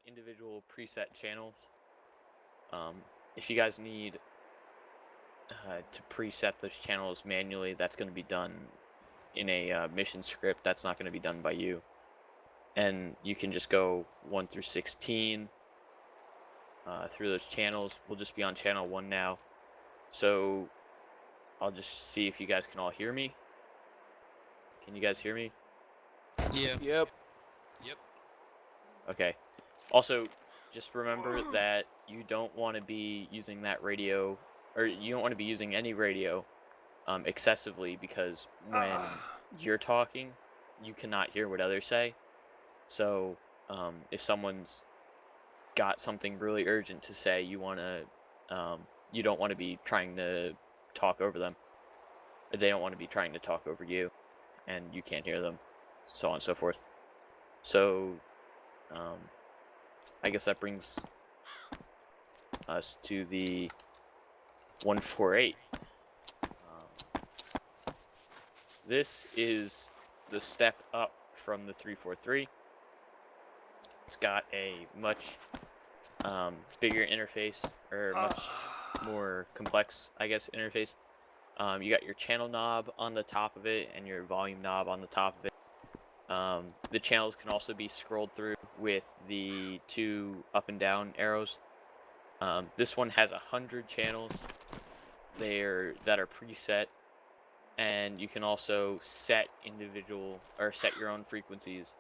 individual preset channels. If you guys need to preset those channels manually, that's going to be done in a mission script. That's not going to be done by you. And you can just go 1 through 16 through those channels. We'll just be on channel 1 now. So I'll just see if you guys can all hear me. Can you guys hear me? Yeah. Yep. Okay. Also, just remember that you don't want to be using that radio, or you don't want to be using any radio excessively, because when you're talking, you cannot hear what others say. So if someone's got something really urgent to say, you don't want to be trying to talk over them, or they don't want to be trying to talk over you, and you can't hear them, so on and so forth. So I guess that brings us to the 148. This is the step up from the 343. It's got a much bigger interface, or much more complex, I guess, interface. You got your channel knob on the top of it and your volume knob on the top of it. The channels can also be scrolled through with the 2 up and down arrows. This one has 100 channels that are preset, and you can also set set your own frequencies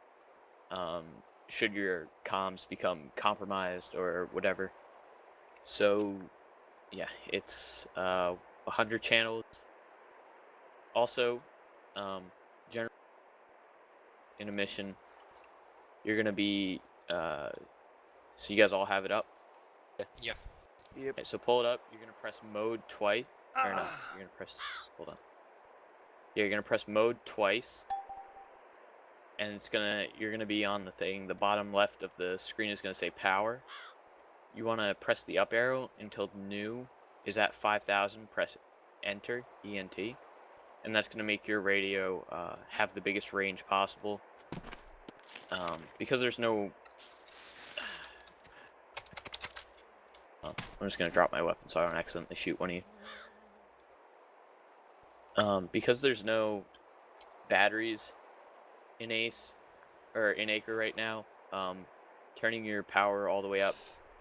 should your comms become compromised or whatever. So yeah, it's 100 channels. Also, generally in a mission, you're gonna be so you guys all have it up? Yeah. Yep. Okay, so pull it up. You're gonna press mode twice, or no? You're gonna press. Hold on. Yeah, you're gonna press mode twice, and you're gonna be on the thing. The bottom left of the screen is gonna say power. You wanna press the up arrow until new is at 5,000. Press enter, ENT, and that's gonna make your radio have the biggest range possible. Because there's no. I'm just gonna drop my weapon so I don't accidentally shoot one of you. Because there's no batteries in ACRE right now, turning your power all the way up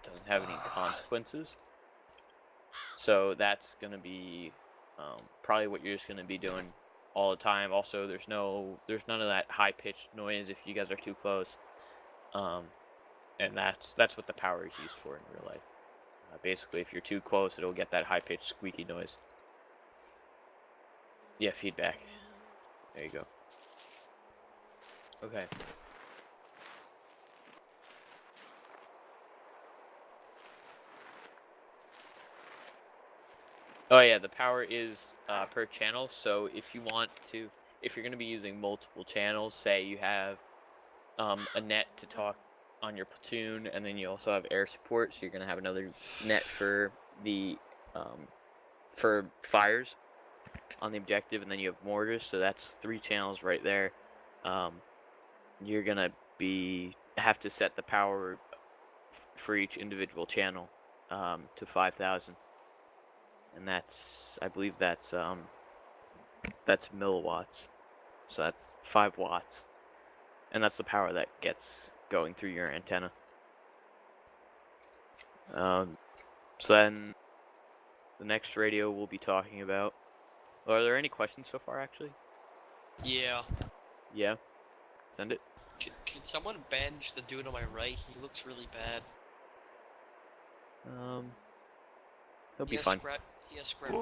doesn't have any consequences. So that's gonna be probably what you're just gonna be doing all the time. Also, there's none of that high-pitched noise if you guys are too close. And that's what the power is used for in real life. Basically, if you're too close, it'll get that high-pitched squeaky noise. Yeah, feedback. There you go. Okay. Oh yeah, the power is per channel. So if you're going to be using multiple channels, say you have a net to talk on your platoon, and then you also have air support, so you're going to have another net for the for fires on the objective, and then you have mortars, so that's 3 channels right there. You're going to have to set the power for each individual channel to 5,000. And I believe that's milliwatts, so that's 5 watts, and that's the power that gets going through your antenna. So then the next radio we'll be talking about. Are there any questions so far, actually? Yeah. Yeah. Send it. Can someone bench the dude on my right? He looks really bad. He'll be fine. He has scratches.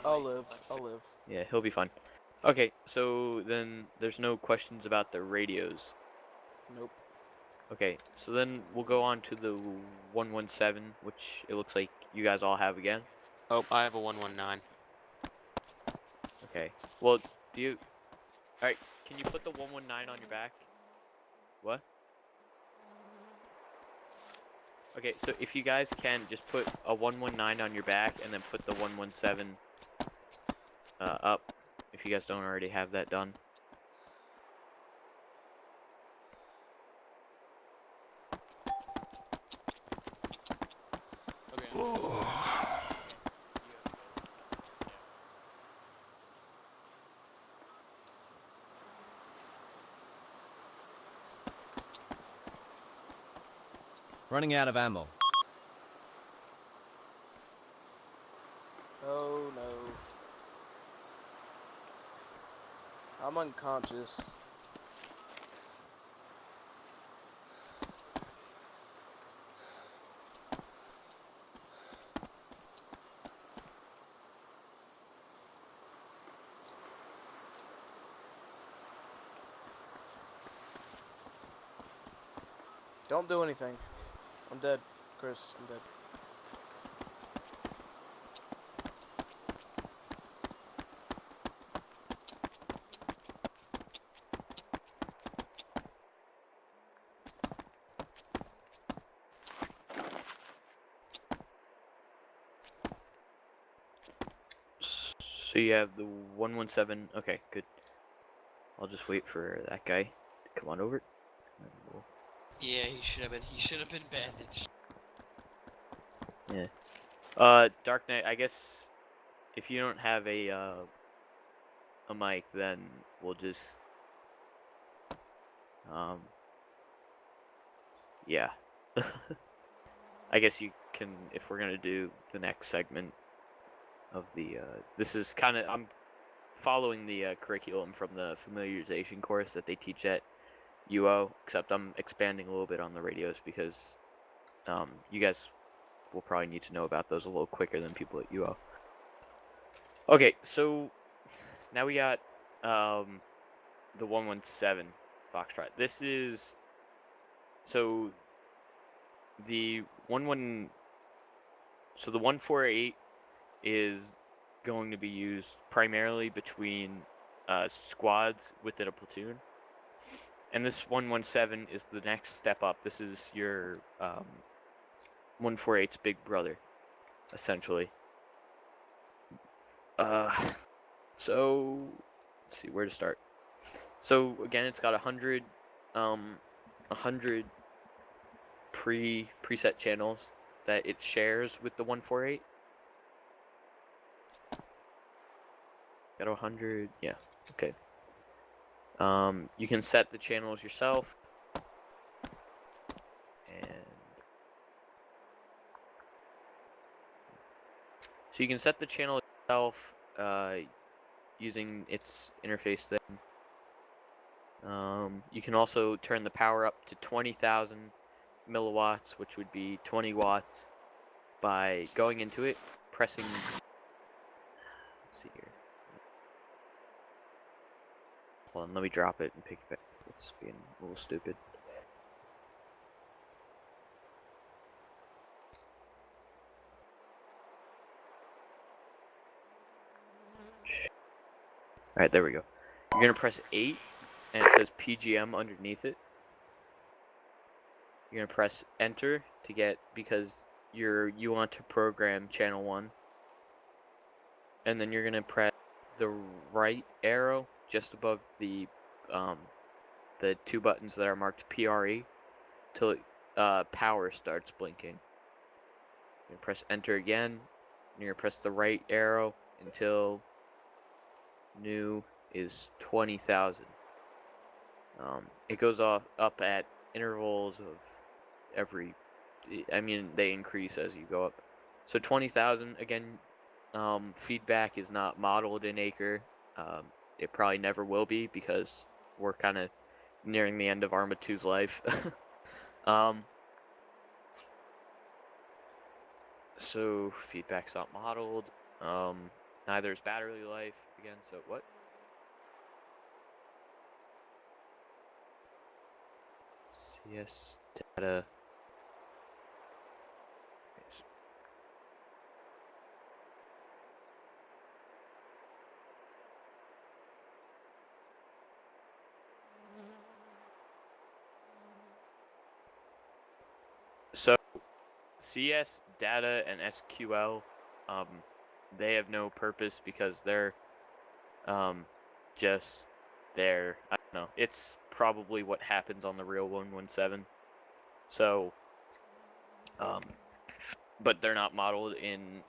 I'll live. Yeah, he'll be fine. Okay, so then there's no questions about the radios. Nope. Okay, so then we'll go on to the 117, which it looks like you guys all have again. Oh, I have a 119. Okay. Well, Alright, can you put the 119 on your back? What? Okay, so if you guys can, just put a 119 on your back and then put the 117 up, if you guys don't already have that done. Running out of ammo. Oh no. I'm unconscious. Don't do anything. I'm dead, Chris. I'm dead. So you have the 117. Okay, good. I'll just wait for that guy to come on over. And then we'll... Yeah, he should have been. He should have been bandaged. Yeah. Dark Knight. I guess if you don't have a mic, then we'll just yeah. I guess you can, if we're gonna do the next segment of the this is kind of, I'm following the curriculum from the familiarization course that they teach at UO, except I'm expanding a little bit on the radios because you guys will probably need to know about those a little quicker than people at UO. Okay, so now we got the 117 Foxtrot. This is, so the 148 is going to be used primarily between squads within a platoon, and this 117 is the next step up. This is your 148's big brother, essentially. So let's see where to start. So again, it's got 100 preset channels that it shares with the 148. Got 100, yeah, okay. You can set the channels yourself, and so you can set the channel yourself using its interface thing. You can also turn the power up to 20,000 milliwatts, which would be 20 watts, by going into it, pressing. Let's see here. Hold on, let me drop it and pick it back. It's being a little stupid. Alright, there we go. You're gonna press 8, and it says PGM underneath it. You're gonna press enter to get, because you want to program channel 1. And then you're gonna press the right arrow just above the two buttons that are marked PRE till power starts blinking. You're gonna press enter again, and you're gonna press the right arrow until new is 20,000. It goes up at intervals of every, I mean, they increase as you go up. So 20,000, again, feedback is not modeled in ACRE. It probably never will be because we're kind of nearing the end of Arma 2's life. So feedback's not modeled. Neither is battery life again. So what? CS data. So CS data and SQL, they have no purpose because they're just there. I don't know. It's probably what happens on the real 117. So, but they're not modeled in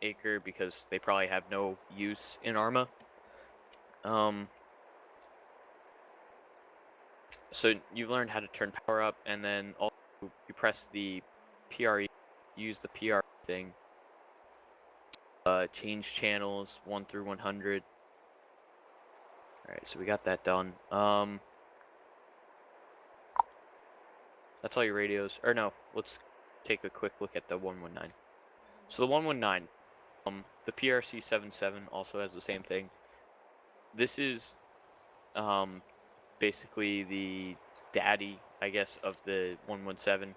ACRE because they probably have no use in Arma. So you've learned how to turn power up, and then you press the PRE, use the PR thing, change channels 1 through 100. Alright, so we got that done. That's all your radios. Or no, let's take a quick look at the 119. So the 119, the PRC-77 also has the same thing. This is basically the daddy, I guess, of the 117,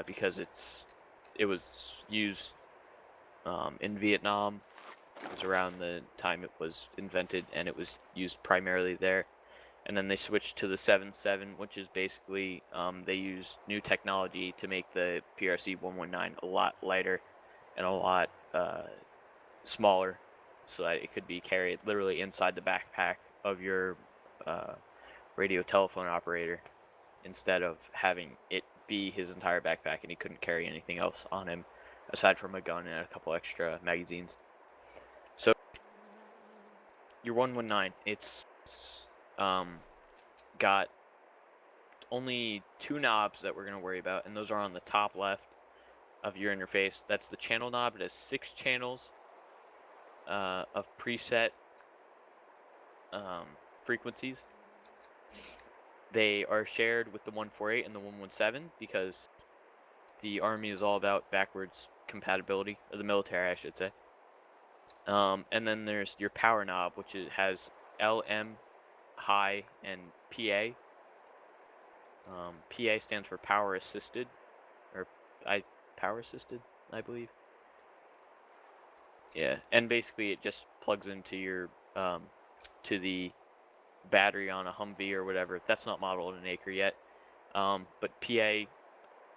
because it was used in Vietnam. It was around the time it was invented, and it was used primarily there. And then they switched to the 77, which is basically they used new technology to make the PRC 119 a lot lighter and a lot smaller, so that it could be carried literally inside the backpack of your radio telephone operator, instead of having it be his entire backpack and he couldn't carry anything else on him aside from a gun and a couple extra magazines. So your 119, it's got only 2 knobs that we're going to worry about, and those are on the top left of your interface. That's the channel knob. It has 6 channels of preset frequencies. They are shared with the 148 and the 117 because the Army is all about backwards compatibility, or the military, I should say. And then there's your power knob, which has LM, high, and PA. PA stands for power assisted, or power assisted, I believe. Yeah, and basically it just plugs into your to the battery on a Humvee or whatever. That's not modeled in ACRE yet. But PA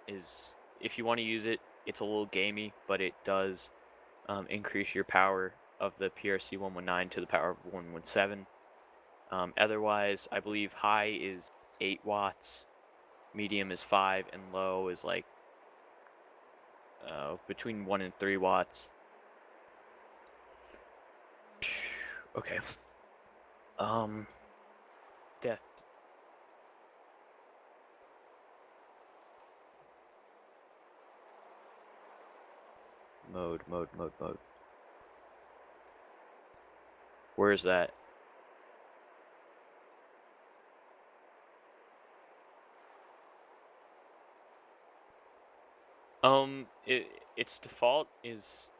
is, if you want to use it, it's a little gamey, but it does increase your power of the PRC 119 to the power of 117. Otherwise, I believe high is 8 watts, medium is 5, and low is like between 1 and 3 watts. Okay. Death. Mode. Where is that? Its default is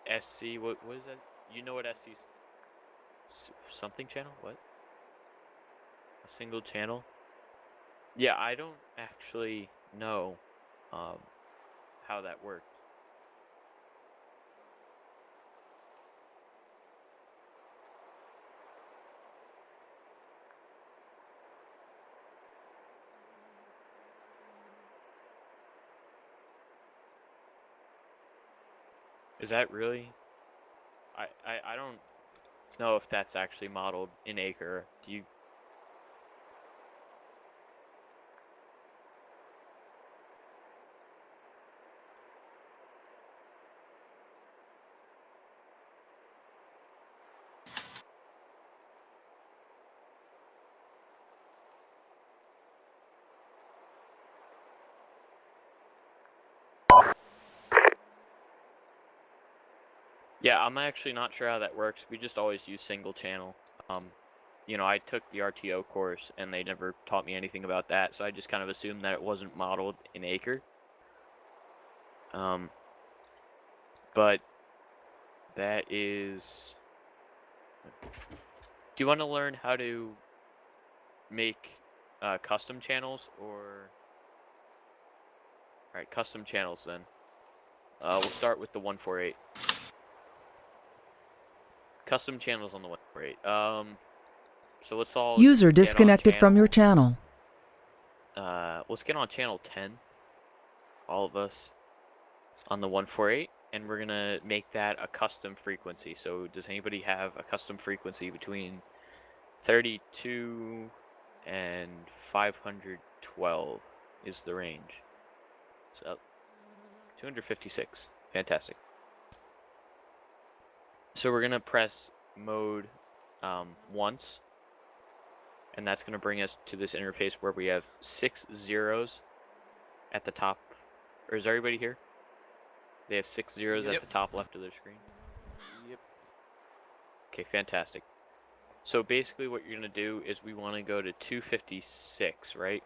SC. What is that? You know what SC something channel? What? A single channel? Yeah, I don't actually know how that works. Is that really? I don't know if that's actually modeled in ACRE. Do you? Yeah, I'm actually not sure how that works. We just always use single channel. You know, I took the RTO course and they never taught me anything about that, so I just kind of assumed that it wasn't modeled in ACRE. But that is... Do you want to learn how to make custom channels, or... Alright, custom channels then. We'll start with the 148. Custom channels on the 148. So let's all User get on disconnected from your channel. channel. Let's get on channel 10. All of us on the 148, and we're gonna make that a custom frequency. So does anybody have a custom frequency between 32 and 512 is the range? So 256. Fantastic. So we're gonna press mode once, and that's gonna bring us to this interface where we have 6 zeros at the top, or is everybody here? They have 6 zeros at Yep. the top left of their screen. Yep. Okay, fantastic. So basically what you're going to do is we want to go to 256, right?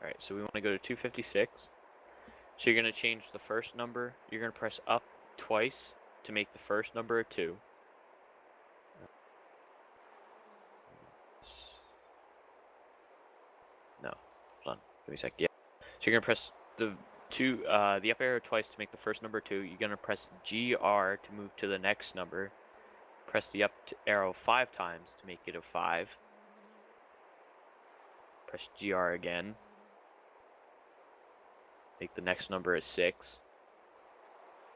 Alright, so we want to go to 256. So you're going to change the first number. You're going to press up twice to make the first number a 2. No, hold on. Give me a sec. Yeah. So you're going to press the up arrow twice to make the first number 2. You're going to press GR to move to the next number. Press the up arrow 5 times to make it a 5. Press GR again. Make the next number a 6.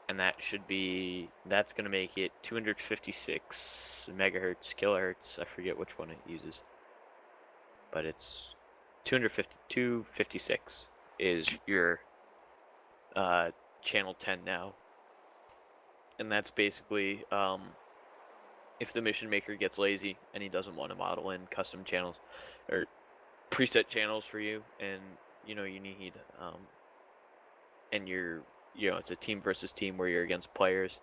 And that's going to make it 256 megahertz, kilohertz. I forget which one it uses. But it's 256 is your channel 10 now. And that's basically if the mission maker gets lazy and he doesn't want to model in custom channels or preset channels for you, and you need and it's a team versus team where you're against players.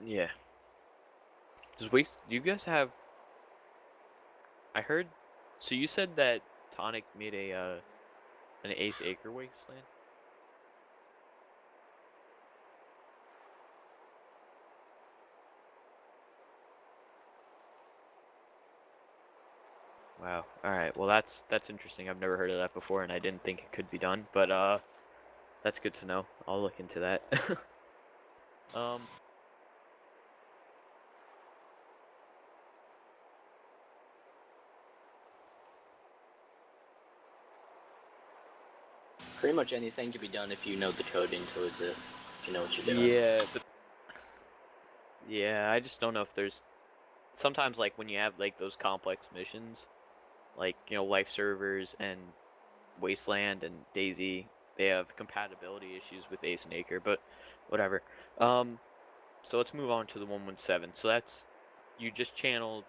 Yeah. Do you guys have? I heard. So you said that Tonic made an ACRE wasteland. Wow. All right. Well, that's interesting. I've never heard of that before, and I didn't think it could be done. But that's good to know. I'll look into that. Pretty much anything can be done if you know the coding towards it. If you know what you're doing. Yeah, but I just don't know if there's sometimes like when you have like those complex missions, like Life Servers and Wasteland and Daisy, they have compatibility issues with Ace and ACRE, but whatever. So let's move on to the 117. So that's you just changed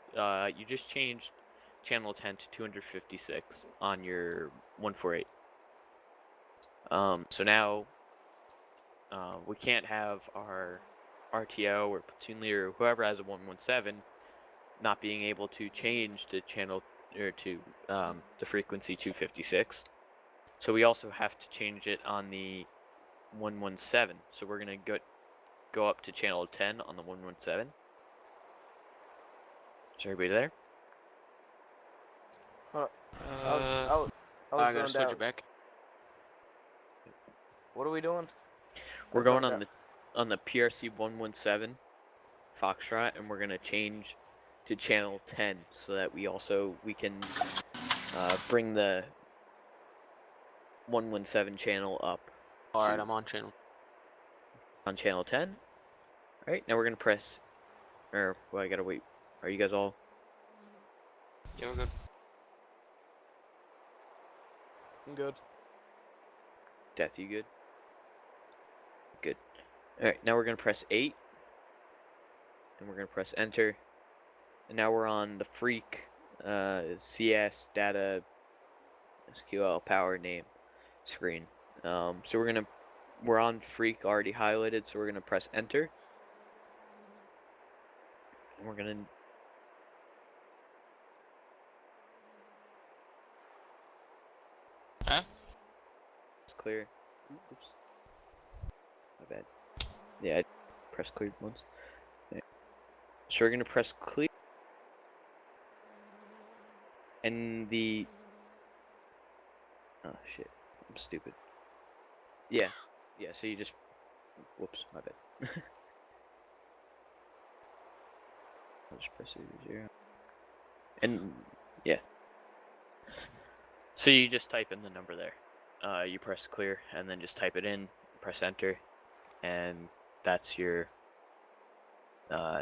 channel 10 to 256 on your 148. So now we can't have our RTO or platoon leader or whoever has a 117 not being able to change to channel or to the frequency 256. So we also have to change it on the 117. So we're gonna go up to channel 10 on the 117. Is everybody there? Hold on. I was I gotta zoned switch out. it back. What are we doing? We're I going zoned on the PRC 117 Foxtrot, and we're gonna change to channel 10 so that we can bring the 117 channel up. Alright, I'm on channel. On channel 10. Alright, now we're gonna press, I gotta wait. Are you guys all? Yeah, we're good. I'm good. Death, you good? Good. Alright, now we're gonna press 8. And we're gonna press enter. And now we're on the Freak CS data SQL power name screen. So we're on Freak already highlighted, so we're gonna press enter. And we're gonna it's clear. Oops. My bad. Yeah, I pressed clear once. Yeah. So we're gonna press clear. And oh shit, I'm stupid. Yeah, so you just, whoops, my bad. I'll just press 0. And yeah. So you just type in the number there. You press clear and then just type it in, press enter, and that's your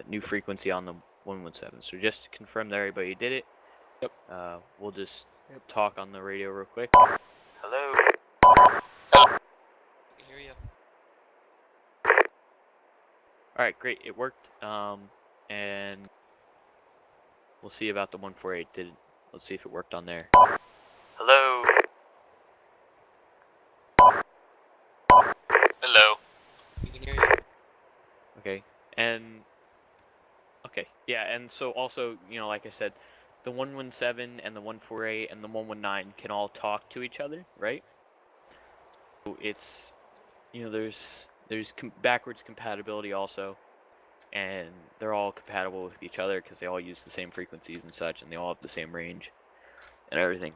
new frequency on the 117. So just to confirm that everybody did it. Yep. We'll just talk on the radio real quick. Hello. I can hear you. Alright, great, it worked. And we'll see about the 148. Let's see if it worked on there. Hello. And okay, yeah, and so also, like I said, the 117 and the 148 and the 119 can all talk to each other, right? So it's, there's backwards compatibility also, and they're all compatible with each other because they all use the same frequencies and such, and they all have the same range and everything.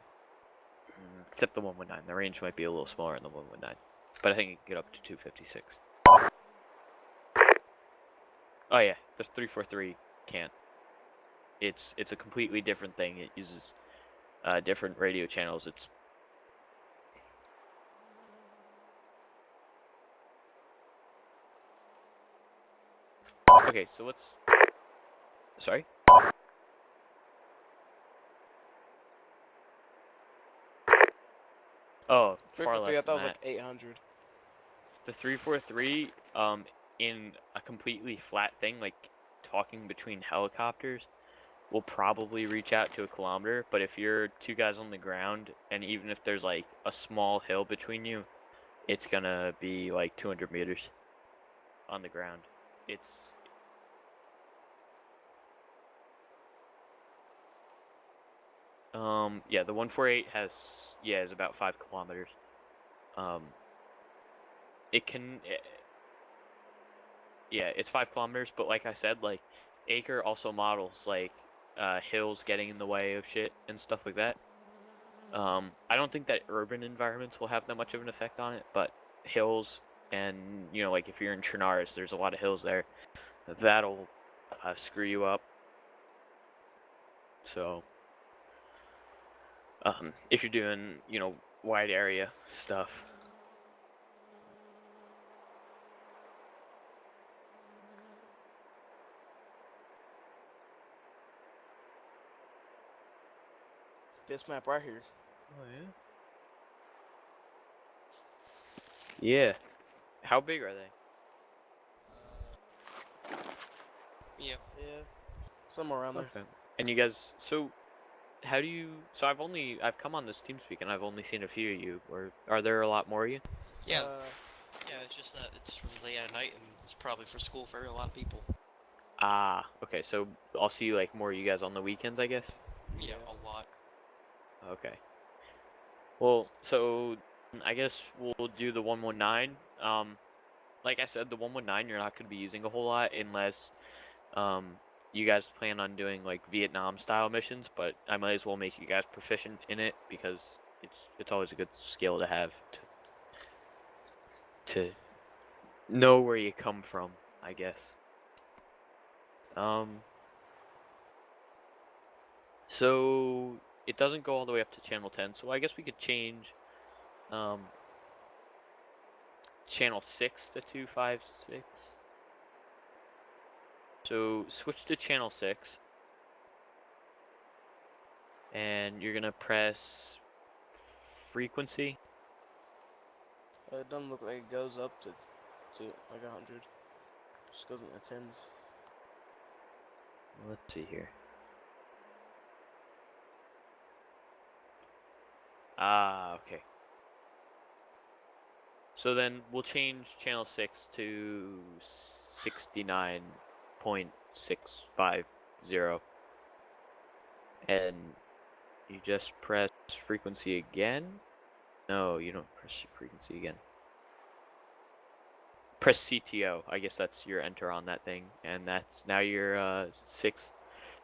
Except the 119. The range might be a little smaller in the 119, but I think it can get up to 256. Oh yeah, the 343 can't. It's a completely different thing. It uses different radio channels. It's okay. So what's sorry? Oh, far 343. I less thought than it was that. like 800. The 343, in a completely flat thing, like talking between helicopters, will probably reach out to a kilometer. But if you're two guys on the ground, and even if there's like a small hill between you, it's gonna be like 200 meters on the ground. It's yeah, the 148 is about 5 kilometers. It can yeah, it's 5 kilometers, but like I said, like ACRE also models like hills getting in the way of shit and stuff like that. I don't think that urban environments will have that much of an effect on it, but hills and like if you're in Chernarus, there's a lot of hills there. That'll screw you up. So if you're doing wide area stuff. This map right here. Oh yeah. Yeah. How big are they? Yeah. Yeah. Somewhere around there. Okay. And you guys, so how do you? So I've come on this TeamSpeak and I've only seen a few of you. Or are there a lot more of you? Yeah. Uh, Yeah, it's just that it's really late at night and it's probably for school for a lot of people. Ah, okay. So I'll see like more of you guys on the weekends, I guess. Yeah, Yeah. a lot. Okay. Well, so I guess we'll do the 119. Like I said, the 119 you're not going to be using a whole lot unless you guys plan on doing like Vietnam style missions, but I might as well make you guys proficient in it because it's always a good skill to have to know where you come from, I guess. So it doesn't go all the way up to channel 10, so I guess we could change channel 6 to 256. So switch to channel 6 and you're gonna press frequency. it doesn't look like it goes up to like 100. Just goes in the tens. Let's see here. Ah, okay. So then we'll change channel 6 to 69.650. And you just press frequency again? No, you don't press frequency again. Press CTO. I guess that's your enter on that thing. And that's now your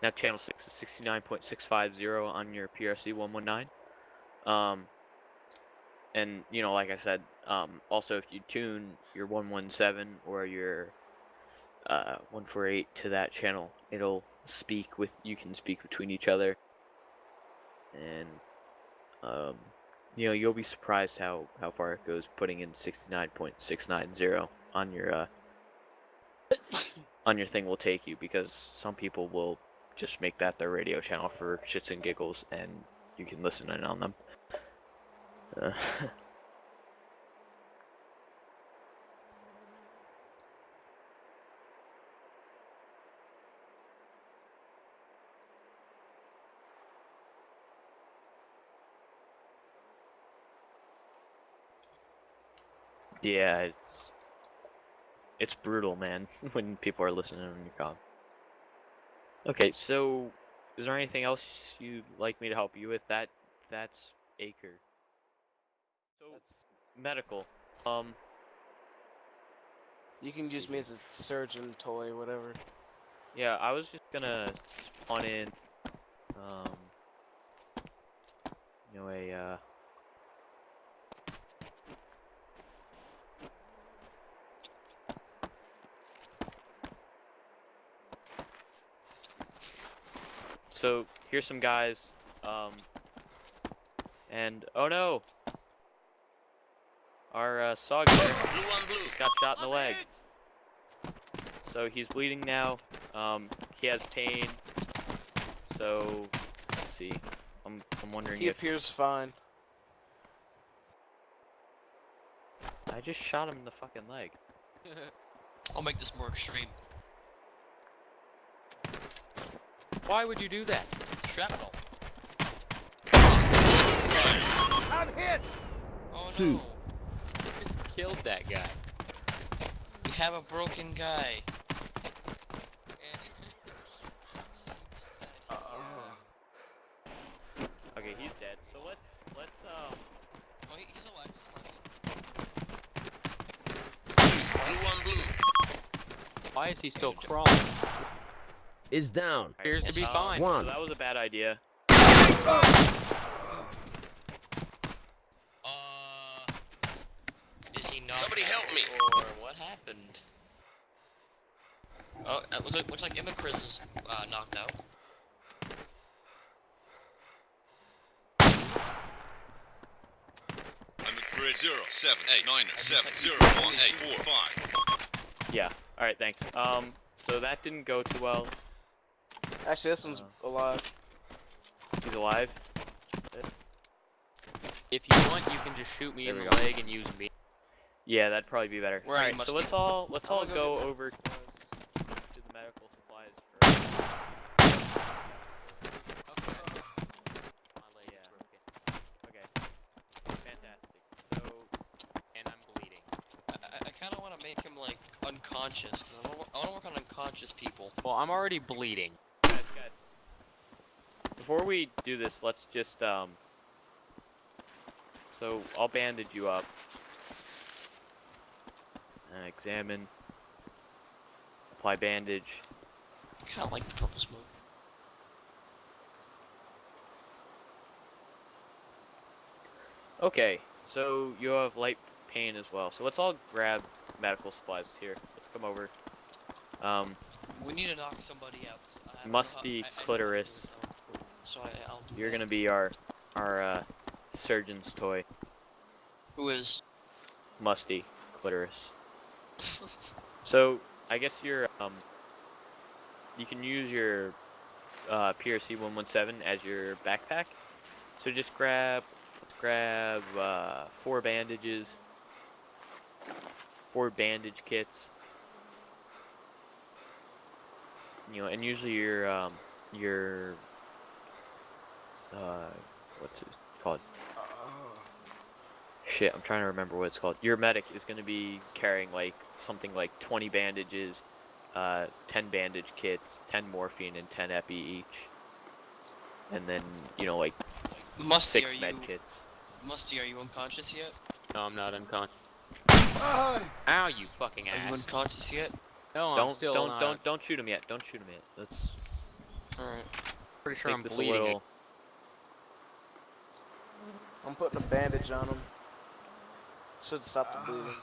now channel 6 is 69.650 on your PRC 119. And like I said, also if you tune your 117 or your 148 to that channel, it'll speak with, you can speak between each other, and you'll be surprised how far it goes putting in 69.690 on your thing will take you, because some people will just make that their radio channel for shits and giggles, and you can listen in on them. Yeah, it's brutal, man, when people are listening on your comm. Okay, so is there anything else you'd like me to help you with? That's ACRE. So That's, medical. you can use me as a surgeon toy, whatever. Yeah, I was just gonna spawn in, you know, so here's some guys, and oh no, our SOG there just got shot in the leg. So he's bleeding now. He has pain. So let's see. I'm wondering He if appears fine. I just shot him in the fucking leg. I'll make this more extreme. Why would you do that? Shrapnel. I'm hit! Oh Two. no. Just killed that guy. We have a broken guy. Okay, he's dead. So let's Oh, he's alive. Why is he still crawling? Is down. Appears to It's be awesome. fine. So One. that was a bad idea. Is he knocked Somebody out, help me. Or what happened? Oh, it looks like Emma Chris is knocked out. I'm at grid 07897018445. Yeah. All right. Thanks. So that didn't go too well. Actually, this one's alive. He's alive. If you want, you can just shoot me There in we the go. leg and use me. Yeah, that'd probably be better. Where are you, Alright, so Musty? let's all I'm gonna go get over medical supplies. to the medical supplies first. My leg is Yeah. broken. Okay. Fantastic. So And I'm bleeding. I kind of want to make him like unconscious because I want to work on unconscious people. Well, I'm already bleeding. guys, before we do this, let's just so I'll bandage you up. Examine. Apply bandage. I kind of like the purple smoke. Okay, so you have light pain as well. So let's all grab medical supplies here. Let's come over. We need to knock somebody out. So I don't know Musty how- I clitoris. don't know, so I'll do You're that. gonna be our surgeon's toy. Who is? Musty clitoris. So I guess you're you can use your PRC 117 as your backpack. So just let's grab 4 bandages, 4 bandage kits. You know, and usually your what's it called? Shit, I'm trying to remember what it's called. Your medic is going to be carrying like something like 20 bandages, 10 bandage kits, 10 morphine, and 10 epi each. And then, you know, like Musty, 6 are med you? kits. Musty, are you unconscious yet? No, I'm not unconscious. Ow, you fucking Are you ass. unconscious yet? No, I'm Don't still don't shoot him yet. Don't shoot him yet. Let's All right. pretty sure make I'm this bleeding. a little. I'm putting a bandage on him. Should stop the bleeding.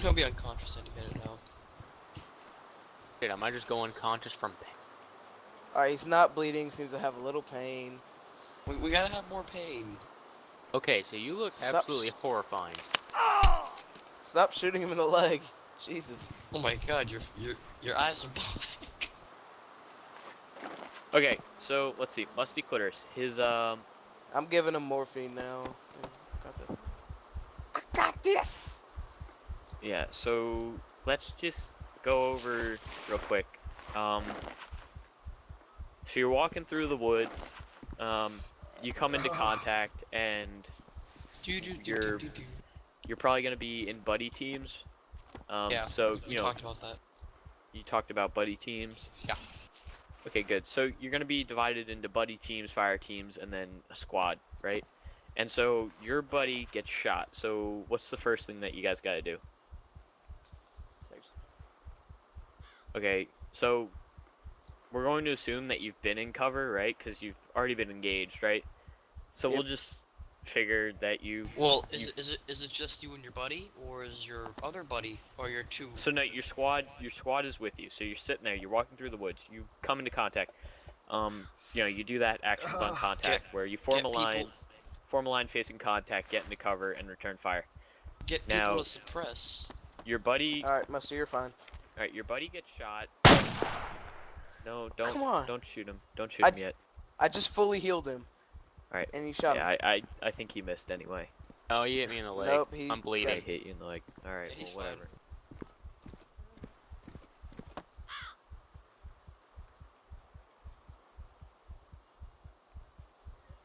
He'll be unconscious any minute now. Shit, I might just go unconscious from pain. Alright, he's not bleeding, seems to have a little pain. We gotta have more pain. Okay, so you look Sups. absolutely horrifying. Stop shooting him in the leg. Jesus. Oh my God, your eyes are black. Okay, so let's see. Musty clitoris. His I'm giving him morphine now. Got this. I got this! yeah. So let's just go over real quick. So you're walking through the woods. You come into contact, and you're probably gonna be in buddy teams. Yeah. So We talked about that. you talked about buddy teams. Yeah. Okay, good. So you're gonna be divided into buddy teams, fire teams, and then a squad, right? And so your buddy gets shot. So what's the first thing that you guys gotta do? Okay, so we're going to assume that you've been in cover, right? Because you've already been engaged, right? So we'll Yep. just figure that Well, is it just you and your buddy, or is your other buddy, or your two? So no, your squad is with you. So you're sitting there, you're walking through the woods, you come into contact. You do that actions on contact where you form a line facing contact, get into cover, and return fire. Get Now, people to suppress. your buddy, Alright, Muster, you're fine. alright, your buddy gets shot. No, Come on. don't shoot him. Don't shoot him yet. I just fully healed him. Alright. And he shot him. Yeah, I think he missed anyway. Oh, you hit me in the leg. Nope, I'm I bleeding. hit you in the leg. Alright, Yeah, he's well, whatever.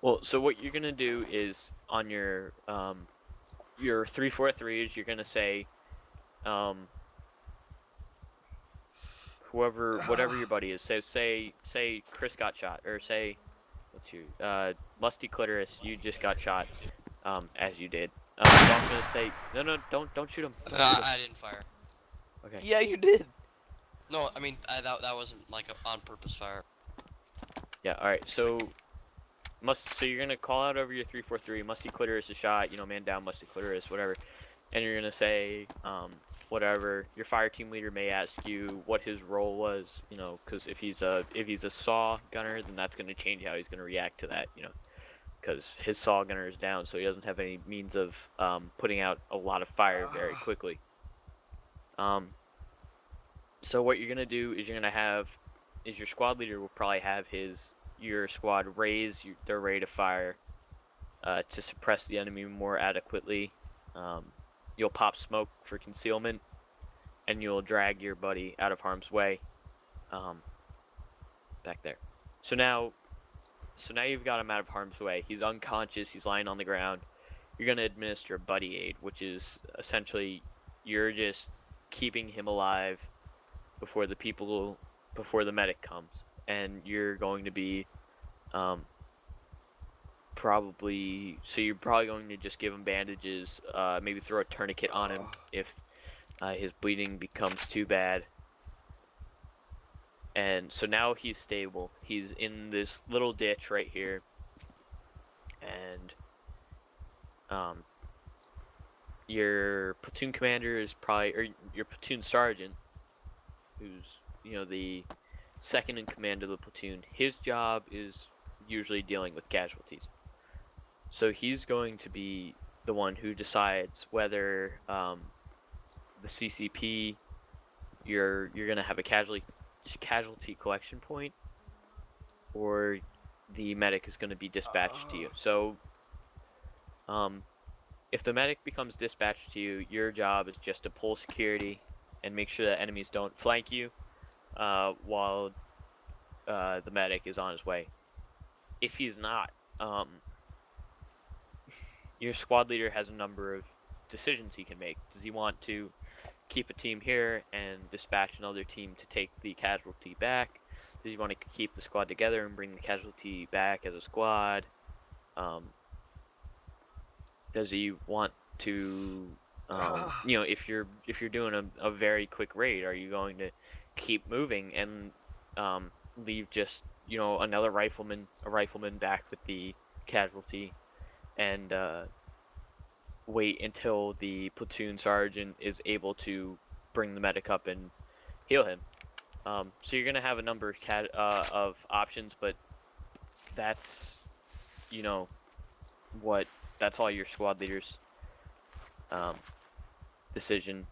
Well, so what you're gonna do is on your 343s, you're gonna say, whatever your buddy is. So say Chris got shot, or say, Musty Clitoris, you just got shot, as you did. So I'm gonna say, no, don't shoot him. Don't shoot him. I didn't fire. Okay. Yeah, you did. No, I mean that wasn't like a on-purpose fire. Yeah. All right. So you're gonna call out over your 343. Musty Clitoris is shot. Man down. Musty Clitoris. Whatever. And you're gonna say, whatever. Your fire team leader may ask you what his role was. Because if he's a saw gunner, then that's gonna change how he's gonna react to that. Because his saw gunner is down, so he doesn't have any means of putting out a lot of fire very quickly. So what you're gonna do is your squad leader will probably have your squad raise their rate of fire to suppress the enemy more adequately. You'll pop smoke for concealment, and you'll drag your buddy out of harm's way. Back there. So now you've got him out of harm's way. He's unconscious. He's lying on the ground. You're gonna administer buddy aid, which is essentially you're just keeping him alive before the medic comes, and you're going to be you're probably going to just give him bandages, maybe throw a tourniquet on him if his bleeding becomes too bad. And so now he's stable. He's in this little ditch right here, and your platoon commander is or your platoon sergeant, who's the second in command of the platoon. His job is usually dealing with casualties, so he's going to be the one who decides whether the CCP you're gonna have a casualty collection point, or the medic is going to be dispatched to you. So if the medic becomes dispatched to you, your job is just to pull security and make sure that enemies don't flank you while the medic is on his way. If he's not, your squad leader has a number of decisions he can make. Does he want to keep a team here and dispatch another team to take the casualty back? Does he want to keep the squad together and bring the casualty back as a squad? Does he want to, if you're doing a very quick raid, are you going to keep moving and leave just a rifleman back with the casualty, and wait until the platoon sergeant is able to bring the medic up and heal him? So you're gonna have a number of options, but that's that's all your squad leader's decision,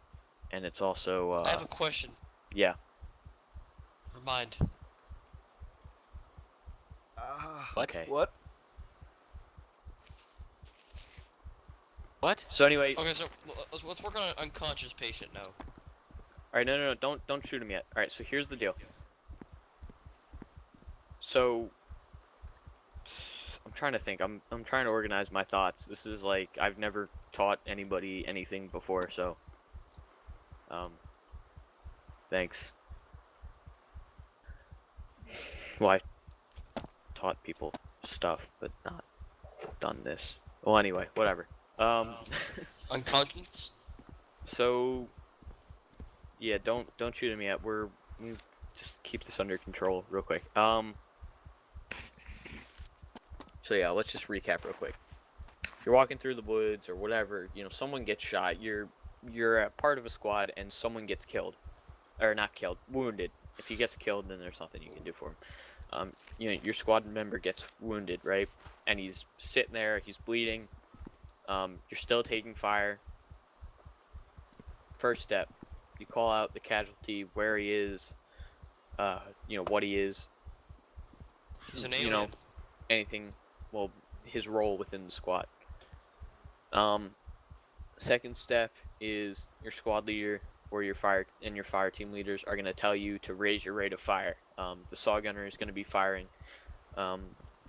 and it's also I have a question. Yeah. Never mind. Okay. What? What? So anyway, Okay, so let's work on an unconscious patient now. all right, no, don't shoot him yet. All right, so here's the deal. So I'm trying to think. I'm trying to organize my thoughts. This is like I've never taught anybody anything before, so Thanks. Well, I taught people stuff, but not done this. Well, anyway, whatever. Unconscious? So, yeah, don't shoot him yet. We just keep this under control real quick. So yeah, let's just recap real quick. You're walking through the woods or whatever, you know, someone gets shot. You're a part of a squad and someone gets killed, or not killed, wounded. If he gets killed, then there's nothing you can do for him. You know, your squad member gets wounded, right? And he's sitting there, he's bleeding. You're still taking fire. First step, you call out the casualty, where he is, you know, what he is. He's an alien. You know, anything, well, his role within the squad. Second step is your squad leader or your fire team leaders are going to tell you to raise your rate of fire. The saw gunner is going to be firing. You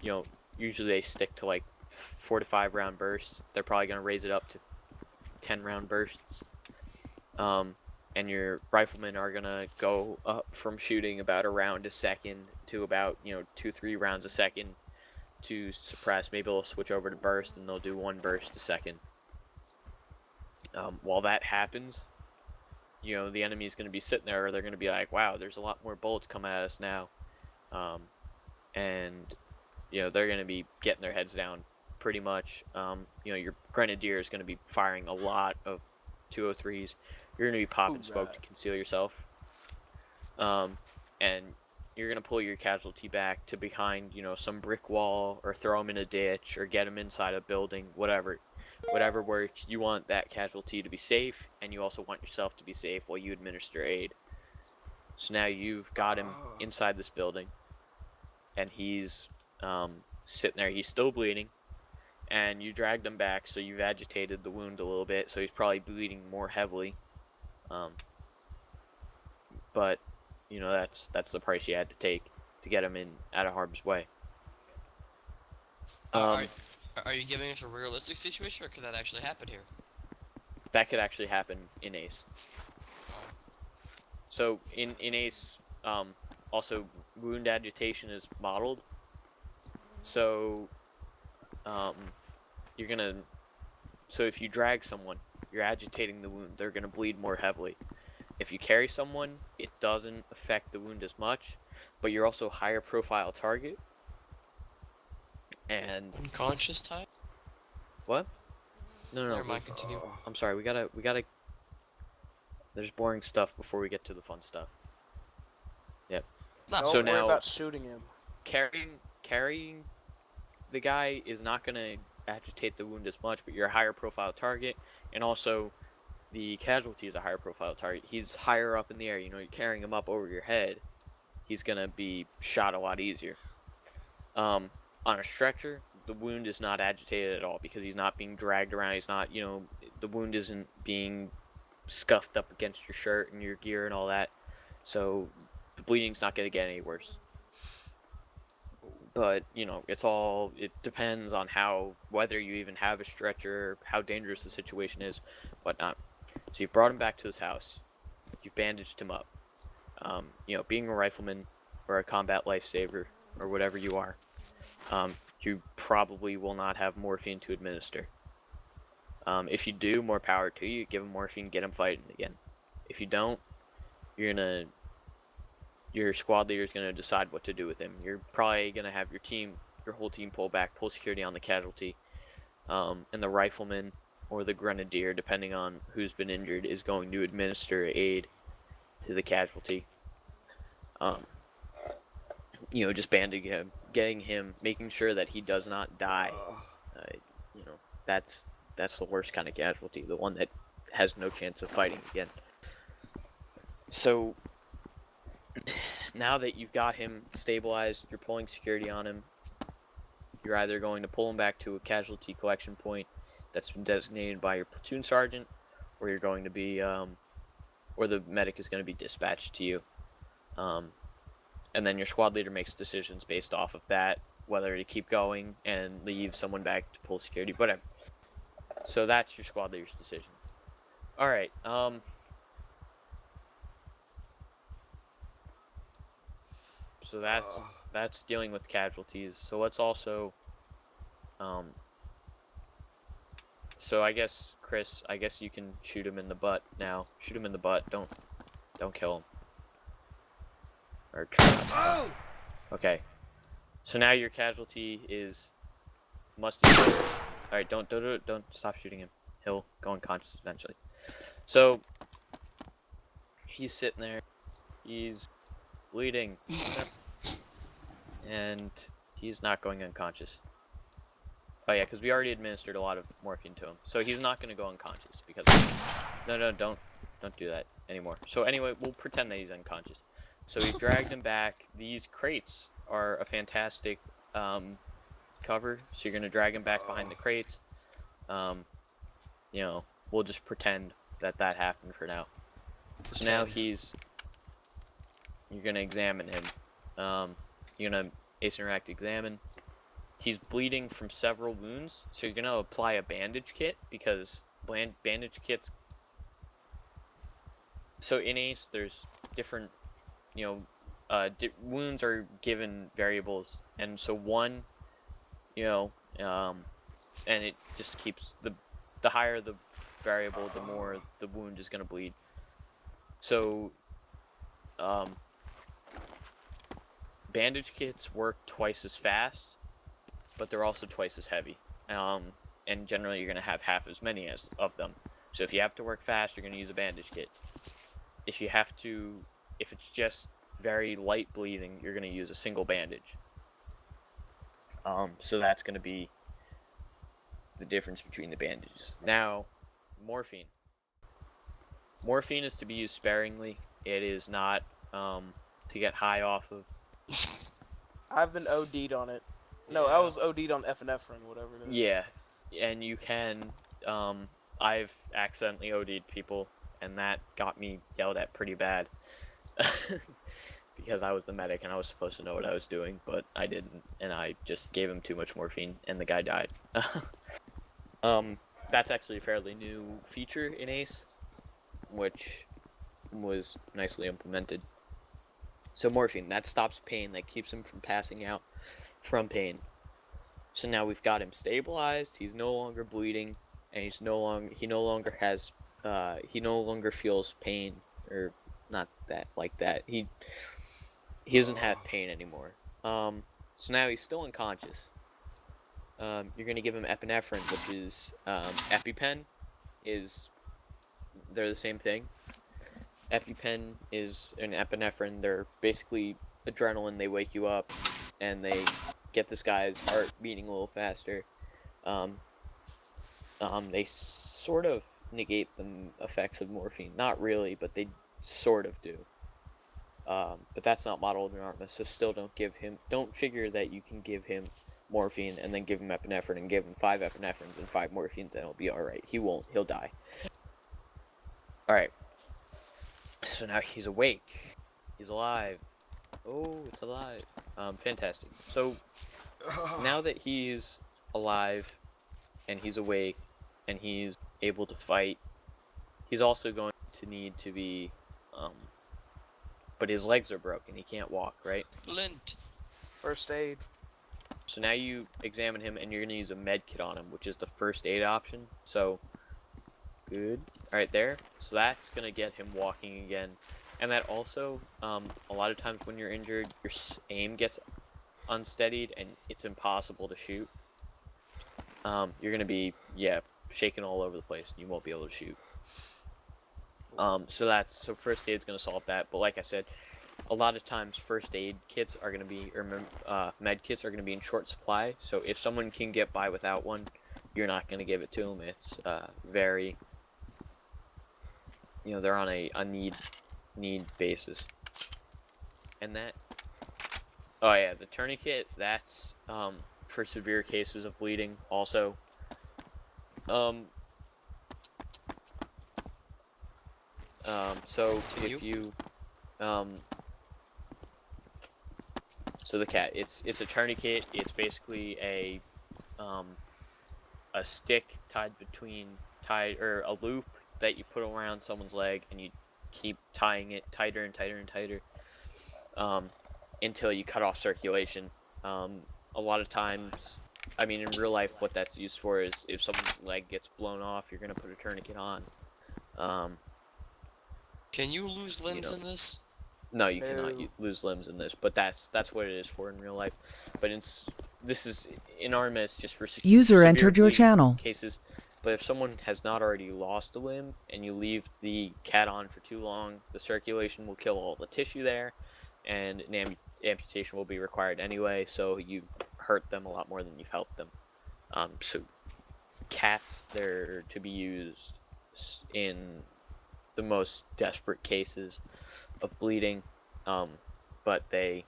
know, usually they stick to like 4 to 5 round bursts. They're probably going to raise it up to 10 round bursts. And your riflemen are going to go up from shooting about a round a second to about, you know, 2-3 rounds a second to suppress. Maybe they'll switch over to burst and they'll do 1 burst a second. While that happens, you know, the enemy is going to be sitting there, or they're going to be like, wow, there's a lot more bullets coming at us now. And, you know, they're going to be getting their heads down pretty much. You know, your grenadier is going to be firing a lot of 203s. You're going to be popping smoke to conceal yourself. And you're going to pull your casualty back to behind, you know, some brick wall, or throw them in a ditch, or get them inside a building, whatever works. You want that casualty to be safe, and you also want yourself to be safe while you administer aid. So now you've got him inside this building, and he's sitting there. He's still bleeding, and you dragged him back, so you've agitated the wound a little bit, so he's probably bleeding more heavily. But you know, that's the price you had to take to get him in out of harm's way. Are you giving us a realistic situation, or could that actually happen here? That could actually happen in ACE. So in ACE, also wound agitation is modeled. So you're gonna. So if you drag someone, you're agitating the wound. They're gonna bleed more heavily. If you carry someone, it doesn't affect the wound as much, but you're also a higher profile target. And Unconscious type? what? No. Never mind, continue. I'm sorry. We gotta. There's boring stuff before we get to the fun stuff. Yep. Not So Don't worry now- about shooting him. Carrying the guy is not gonna agitate the wound as much, but you're a higher profile target, and also the casualty is a higher profile target. He's higher up in the air. You know, you're carrying him up over your head. He's gonna be shot a lot easier. On a stretcher, the wound is not agitated at all because he's not being dragged around. He's not, you know, the wound isn't being scuffed up against your shirt and your gear and all that. So the bleeding's not going to get any worse. But, you know, it depends on whether you even have a stretcher, how dangerous the situation is, whatnot. So you've brought him back to his house. You've bandaged him up. You know, being a rifleman or a combat lifesaver or whatever you are, you probably will not have morphine to administer. If you do, more power to you. Give him morphine, get him fighting again. If you don't, your squad leader is gonna decide what to do with him. You're probably gonna have your whole team pull back, pull security on the casualty, and the rifleman or the grenadier, depending on who's been injured, is going to administer aid to the casualty. You know, just bandaging him, getting him, making sure that he does not die. You know, that's the worst kind of casualty, the one that has no chance of fighting again. So now that you've got him stabilized, you're pulling security on him. You're either going to pull him back to a casualty collection point that's been designated by your platoon sergeant, or you're going to be, or the medic is going to be dispatched to you. And then your squad leader makes decisions based off of that, whether to keep going and leave someone back to pull security, whatever. So that's your squad leader's decision. Alright, So that's dealing with casualties. So let's also, so I guess Chris, I guess you can shoot him in the butt now. Shoot him in the butt. Don't kill him. Or try not to kill him. Okay. So now your casualty is Musty. All right, don't stop shooting him. He'll go unconscious eventually. So he's sitting there. He's bleeding. And he's not going unconscious. Oh yeah, because we already administered a lot of morphine to him. So he's not going to go unconscious because... No, don't do that anymore. So anyway, we'll pretend that he's unconscious. So we dragged him back. These crates are a fantastic cover. So you're going to drag him back behind the crates. You know, we'll just pretend that happened for now. So now you're going to examine him. You're going to ACRE examine. He's bleeding from several wounds, so you're going to apply a bandage kit, because bandage kits... So in ACE, there's different, you know, wounds are given variables, and so one, you know, and it just keeps, the higher the variable, the more the wound is going to bleed. So, bandage kits work twice as fast, but they're also twice as heavy. And generally you're going to have half as many of them. So if you have to work fast, you're going to use a bandage kit. If it's just very light bleeding, you're going to use a single bandage. So that's going to be the difference between the bandages. Now, morphine. Morphine is to be used sparingly. It is not to get high off of. I've been OD'd on it. No, I was OD'd on epinephrine, whatever it is. Yeah, and you can. I've accidentally OD'd people, and that got me yelled at pretty bad. Because I was the medic and I was supposed to know what I was doing, but I didn't, and I just gave him too much morphine, and the guy died. That's actually a fairly new feature in ACE, which was nicely implemented. So morphine, that stops pain, that keeps him from passing out from pain. So now we've got him stabilized, he's no longer bleeding, and he no longer feels pain, or not that, like that. He doesn't have pain anymore. So now he's still unconscious. You're gonna give him epinephrine, which is, EpiPen they're the same thing. EpiPen is an epinephrine. They're basically adrenaline. They wake you up, and they get this guy's heart beating a little faster. They sort of negate the effects of morphine. Not really, but they sort of do. But that's not modeled in ARMA, so still don't figure that you can give him morphine and then give him epinephrine and give him 5 epinephrines and 5 morphines and it'll be alright. He won't. He'll die. Alright. So now he's awake. He's alive. Oh, it's alive. Fantastic. So, now that he's alive, and he's awake, and he's able to fight, he's also going to need to be, but his legs are broken, he can't walk, right? Lint. First aid. So now you examine him, and you're going to use a med kit on him, which is the first aid option. So, good. Alright, there. So that's going to get him walking again. And that also, a lot of times when you're injured, your aim gets unsteadied, and it's impossible to shoot. You're going to be, shaking all over the place. You won't be able to shoot. So first aid's going to solve that. But like I said, a lot of times first aid kits are going to be, or med kits are going to be in short supply. So if someone can get by without one, you're not going to give it to them. It's very, they're on a need basis. And that, oh yeah, the tourniquet, that's for severe cases of bleeding also. So if you, so the cat, it's a tourniquet. It's basically a stick or a loop that you put around someone's leg, and you keep tying it tighter and tighter and tighter. until you cut off circulation. A lot of times, I mean, in real life, what that's used for is if someone's leg gets blown off, you're gonna put a tourniquet on. Can you lose limbs know, in this? No, you cannot No. lose limbs in this, but that's what it is for in real life. But this is in RMA, it's just for User severe entered your bleeding channel. cases. But if someone has not already lost a limb and you leave the cat on for too long, the circulation will kill all the tissue there, and an amputation will be required anyway. So you hurt them a lot more than you've helped them. So cats, they're to be used in the most desperate cases of bleeding, but hey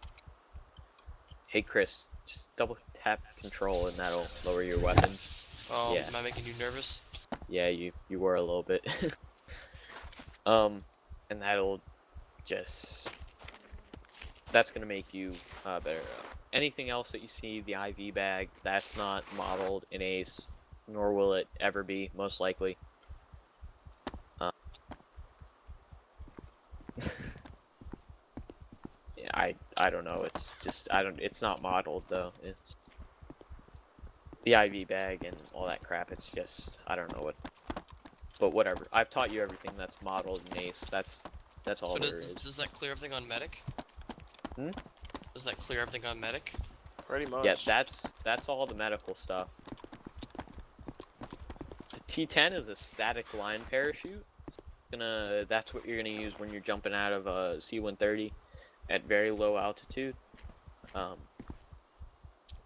Chris, just double tap control and that'll lower your weapon. Oh, Yeah. am I making you nervous? Yeah, you were a little bit. And that'll that's gonna make you better. Anything else that you see, the IV bag, that's not modeled in ACE, nor will it ever be, most likely. Yeah, I don't know. It's just it's not modeled though. It's the IV bag and all that crap. It's just I don't know what. But whatever. I've taught you everything that's modeled in ACE. That's all So there is. does that clear everything on medic? Hmm? Does that clear everything on medic? Pretty much. Yeah, that's all the medical stuff. The T10 is a static line parachute. That's what you're gonna use when you're jumping out of a C-130 at very low altitude.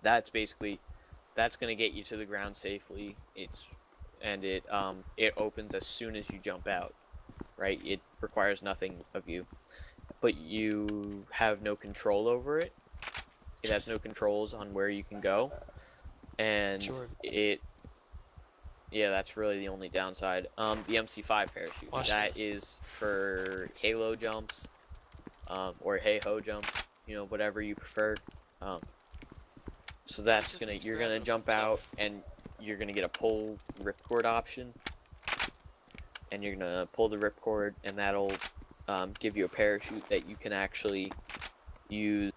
That's gonna get you to the ground safely. It opens as soon as you jump out, right? It requires nothing of you, but you have no control over it. It has no controls on where you can go, and Sure. yeah, that's really the only downside. The MC5 parachute, Watch that that. is for halo jumps, or hey-ho jumps, whatever you prefer. So that's you're gonna jump out and you're gonna get a pull ripcord option, and you're gonna pull the ripcord, and that'll give you a parachute that you can actually use.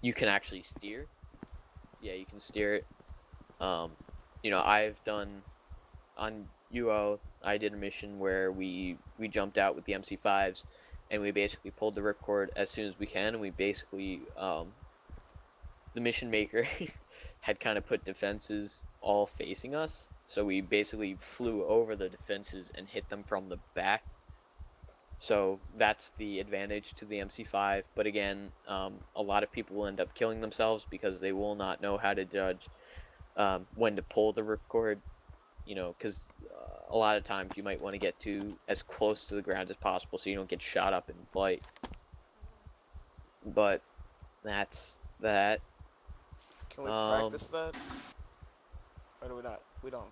You can actually steer. Yeah, you can steer it. I've done on UO. I did a mission where we jumped out with the MC5s, and we basically pulled the ripcord as soon as we can, and we basically the mission maker had kind of put defenses all facing us, so we basically flew over the defenses and hit them from the back. So that's the advantage to the MC5, but again, a lot of people will end up killing themselves because they will not know how to judge when to pull the ripcord, because a lot of times you might want to get to as close to the ground as possible so you don't get shot up in flight. But that's that. Can we practice that? Or do we not? We don't.